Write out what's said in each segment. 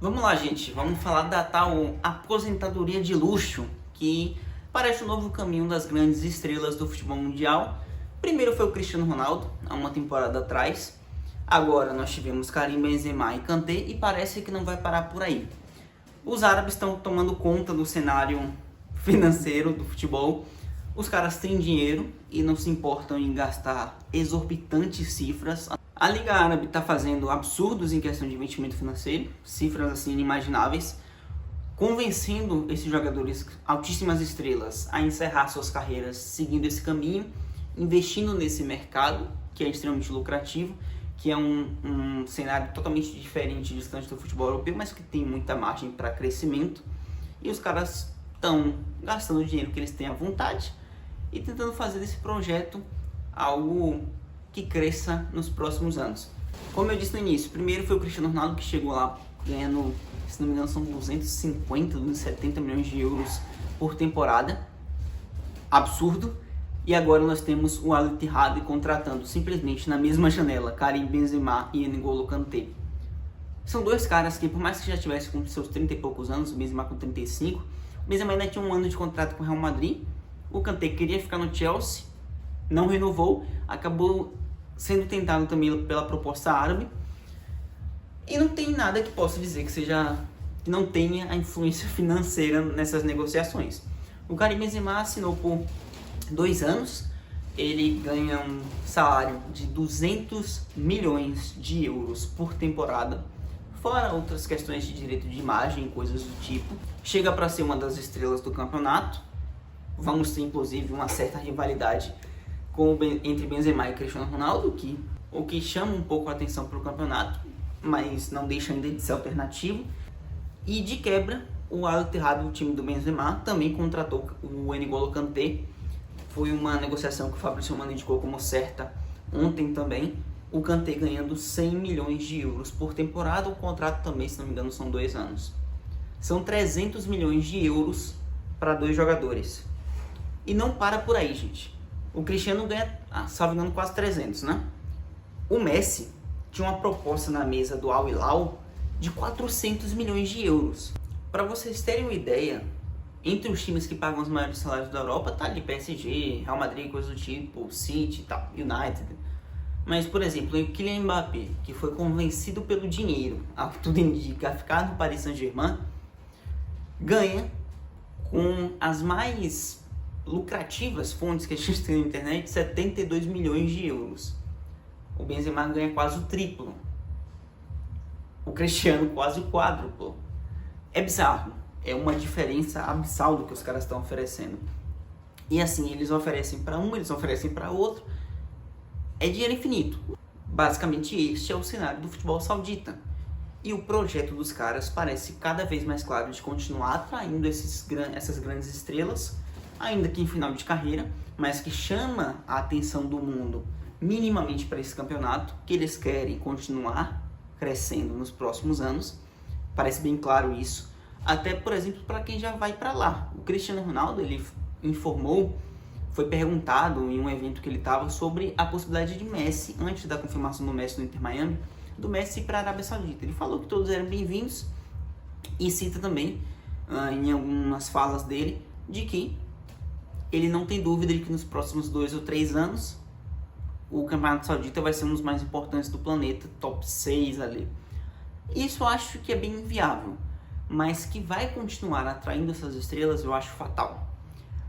Vamos lá, gente. Vamos falar da tal aposentadoria de luxo, que parece o novo caminho das grandes estrelas do futebol mundial. Primeiro foi o Cristiano Ronaldo, há uma temporada atrás. Agora nós tivemos Karim Benzema e Kanté e parece que não vai parar por aí. Os árabes estão tomando conta do cenário financeiro do futebol. Os caras têm dinheiro e não se importam em gastar exorbitantes cifras. A Liga Árabe está fazendo absurdos em questão de investimento financeiro, cifras assim inimagináveis, convencendo esses jogadores altíssimas estrelas a encerrar suas carreiras seguindo esse caminho, investindo nesse mercado que é extremamente lucrativo, que é um cenário totalmente diferente e distante do futebol europeu, mas que tem muita margem para crescimento. E os caras estão gastando o dinheiro que eles têm à vontade e tentando fazer desse projeto algo que cresça nos próximos anos. Como eu disse no início, primeiro foi o Cristiano Ronaldo, que chegou lá ganhando, se não me engano, são 250, 270 milhões de euros por temporada. Absurdo. E agora nós temos o Al Ittihad contratando simplesmente na mesma janela Karim Benzema e N'Golo Kanté. São dois caras que, por mais que já tivesse com seus 30 e poucos anos, o Benzema com 35, o Benzema ainda tinha um ano de contrato com o Real Madrid. O Kanté queria ficar no Chelsea, não renovou, acabou sendo tentado também pela proposta árabe. E não tem nada que possa dizer que não tenha a influência financeira nessas negociações. O Karim Benzema assinou por 2 anos, ele ganha um salário de 200 milhões de euros por temporada, fora outras questões de direito de imagem, coisas do tipo. Chega para ser uma das estrelas do campeonato. Vamos ter inclusive uma certa rivalidade entre Benzema e Cristiano Ronaldo, o que chama um pouco a atenção para o campeonato, mas não deixa ainda de ser alternativo. E de quebra, o Al Ittihad, o time do Benzema, também contratou o N'Golo Kanté. Foi uma negociação que o Fabrício Romano indicou como certa ontem também. O Kanté ganhando 100 milhões de euros por temporada. O contrato também, se não me engano, são 2 anos. São 300 milhões de euros para 2 jogadores. E não para por aí, gente. O Cristiano ganha, salvo engano, quase 300, né? O Messi tinha uma proposta na mesa do Al Hilal de 400 milhões de euros. Para vocês terem uma ideia, entre os times que pagam os maiores salários da Europa, tá ali PSG, Real Madrid, coisas do tipo, City e tal, United. Mas, por exemplo, o Kylian Mbappé, que foi convencido pelo dinheiro, a tudo indica, a ficar no Paris Saint-Germain, ganha com as mais lucrativas fontes que a gente tem na internet, 72 milhões de euros. O Benzema ganha quase o triplo. O Cristiano quase o quádruplo. É bizarro. É uma diferença abissal do que os caras estão oferecendo. E assim, eles oferecem para um, eles oferecem para outro. É dinheiro infinito. Basicamente este é o cenário do futebol saudita. E o projeto dos caras parece cada vez mais claro de continuar atraindo essas grandes estrelas, ainda que em final de carreira, mas que chama a atenção do mundo minimamente para esse campeonato, que eles querem continuar crescendo nos próximos anos. Parece bem claro isso. Até, por exemplo, para quem já vai para lá. O Cristiano Ronaldo, ele informou, foi perguntado em um evento que ele estava sobre a possibilidade de Messi, antes da confirmação do Messi no Inter Miami, do Messi para a Arábia Saudita. Ele falou que todos eram bem-vindos e cita também, em algumas falas dele, de que ele não tem dúvida de que nos próximos 2 ou 3 anos o Campeonato Saudita vai ser um dos mais importantes do planeta, top 6 ali. Isso eu acho que é bem viável, mas que vai continuar atraindo essas estrelas eu acho fatal.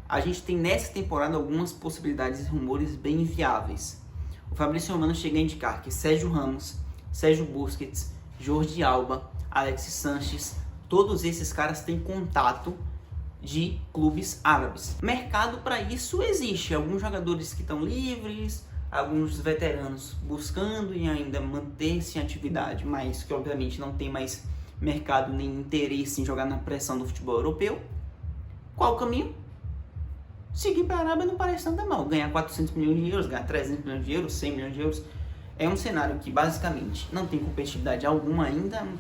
A gente tem nessa temporada algumas possibilidades e rumores bem viáveis. O Fabrício Romano chega a indicar que Sérgio Ramos, Sérgio Busquets, Jordi Alba, Alexis Sánchez, todos esses caras têm contato de clubes árabes. Mercado para isso existe. Alguns jogadores que estão livres, alguns veteranos buscando e ainda manter-se em atividade, mas que obviamente não tem mais mercado nem interesse em jogar na pressão do futebol europeu. Qual o caminho? Seguir para a Arábia não parece nada mal. Ganhar 400 milhões de euros, ganhar 300 milhões de euros, 100 milhões de euros. É um cenário que basicamente não tem competitividade alguma ainda, um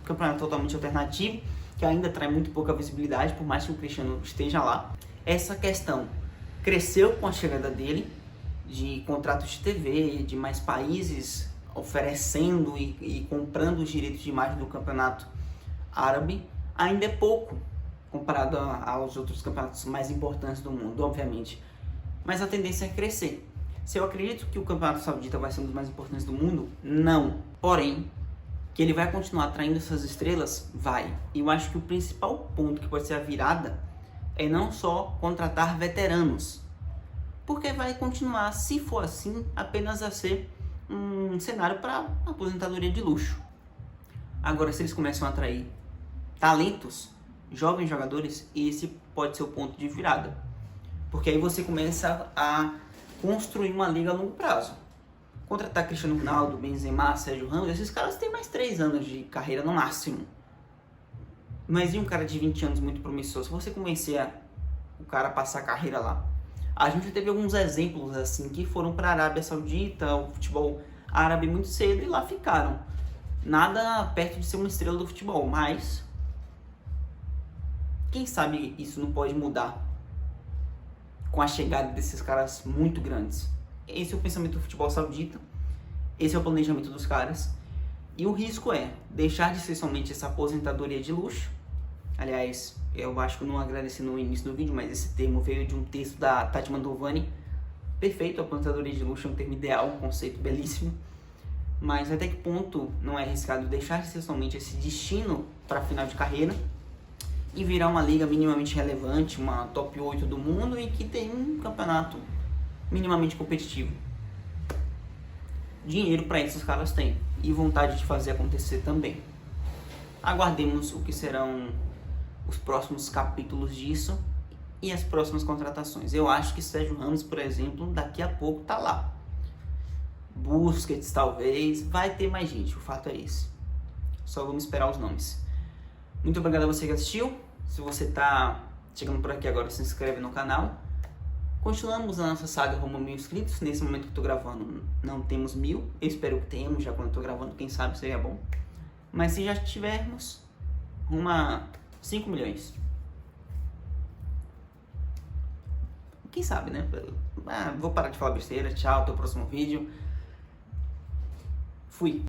campeonato totalmente alternativo, que ainda traz muito pouca visibilidade, por mais que o Cristiano esteja lá. Essa questão cresceu com a chegada dele, de contratos de TV, de mais países oferecendo e comprando os direitos de imagem do campeonato árabe ainda é pouco comparado aos outros campeonatos mais importantes do mundo, obviamente. Mas a tendência é crescer. Se eu acredito que o campeonato saudita vai ser um dos mais importantes do mundo, não. Porém, que ele vai continuar atraindo essas estrelas, vai. E eu acho que o principal ponto que pode ser a virada é não só contratar veteranos, porque vai continuar, se for assim, apenas a ser um cenário para aposentadoria de luxo. Agora, se eles começam a atrair talentos, jovens jogadores, esse pode ser o ponto de virada. Porque aí você começa a construir uma liga a longo prazo. Contratar Cristiano Ronaldo, Benzema, Sérgio Ramos, esses caras têm mais 3 anos de carreira no máximo. Mas e um cara de 20 anos muito promissor? Se você convencer o cara a passar a carreira lá. A gente teve alguns exemplos assim que foram para a Arábia Saudita, o futebol árabe muito cedo, e lá ficaram. Nada perto de ser uma estrela do futebol, mas quem sabe isso não pode mudar com a chegada desses caras muito grandes. Esse é o pensamento do futebol saudita, esse é o planejamento dos caras, e o risco é deixar de ser somente essa aposentadoria de luxo. Aliás, eu acho que eu não agradeci no início do vídeo, mas esse termo veio de um texto da Tati Mandovani. Perfeito, a aposentadoria de luxo é um termo ideal, um conceito belíssimo, mas até que ponto não é arriscado deixar de ser somente esse destino para final de carreira e virar uma liga minimamente relevante, uma top 8 do mundo e que tem um campeonato minimamente competitivo. Dinheiro para isso os caras têm e vontade de fazer acontecer também. Aguardemos o que serão os próximos capítulos disso e as próximas contratações. Eu acho que Sérgio Ramos, por exemplo, daqui a pouco tá lá. Busquets talvez, vai ter mais gente, o fato é esse. Só vamos esperar os nomes. Muito obrigado a você que assistiu. Se você tá chegando por aqui agora, se inscreve no canal. Continuamos a nossa saga rumo a 1000 inscritos. Nesse momento que eu tô gravando, não temos 1000. Eu espero que tenhamos, já quando eu tô gravando, quem sabe seria bom. Mas se já tivermos, rumo a 5 milhões. Quem sabe, né? Vou parar de falar besteira. Tchau, até o próximo vídeo. Fui.